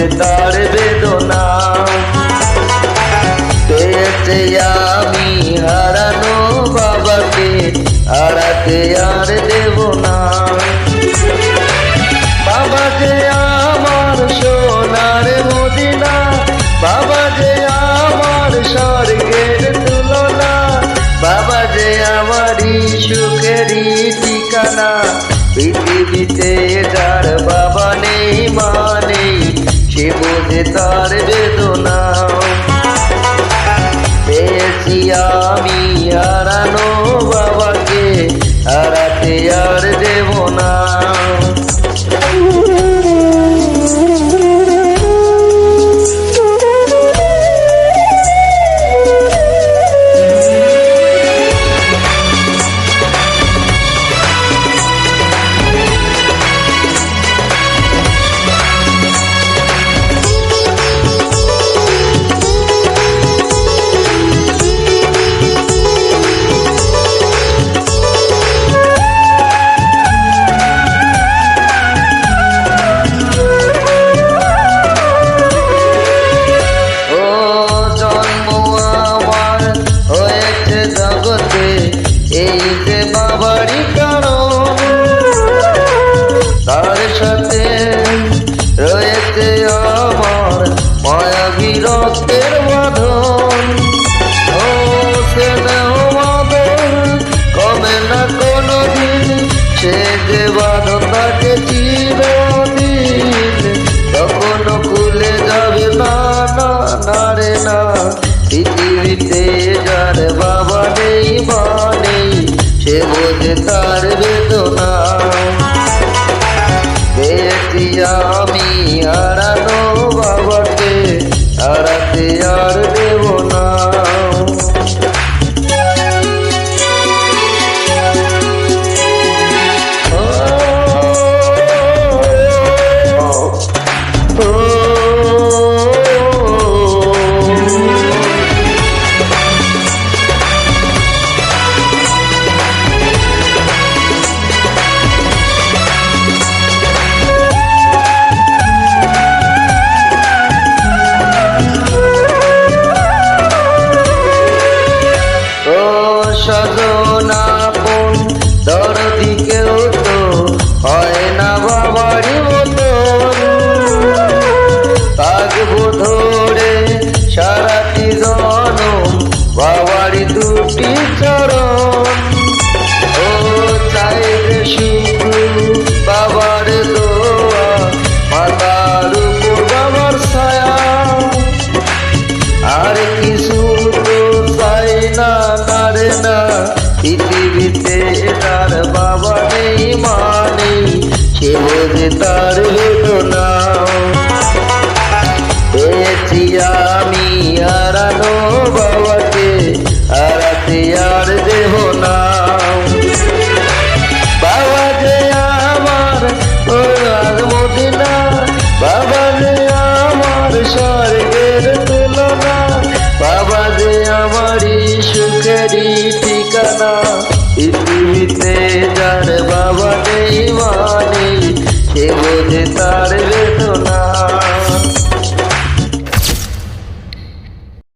বোঝে তার বেদনা। পেয়েছে আমি হারানো বাবাকে, হারাতে আর দেব না। বাবা যে আমার সোনার মদিনা, বাবা যে আমার স্বর্গের তুলনা, বাবা যে আমারই সুখেরই ঠিকানা। পৃথিবীতে যার বাবা নেই মা নেই, সে বোঝে তার বেদনা। পেয়েছি আমি হারানো বাবাকে, হারাতে আর দেব না। এই যে বাবারই কারণ, তার সাথে রয়েছে আমার মায়াবী রক্তের বাঁধন। ও স্নেহ বাঁধন কমে না কোনো দিন, সে যে বাঁধন থাকে চিরদিন, কখনো খুলে যাবে না না না রে না। পৃথিবীতে যার বাবা নেই মা নেই, সে বোঝে তার বেদনা। পেয়েছি আমি হারানো বাবাকে, হারাতে আর দেব না। সজনাপন দরদি কেউ তো হয় না বাবারই মতন, থাকবো ধরে সারাটি জনম বাবারই দুটি চরণ। ও চাইলে শুধু বাবার দোয়া, মাতার উপর বাবার ছায়া, আর কিছু তো চাই না না রে না। পৃথিবীতে তার বাবা নেই মা নেই, সে বোঝে তার বেদনা। পেয়েছি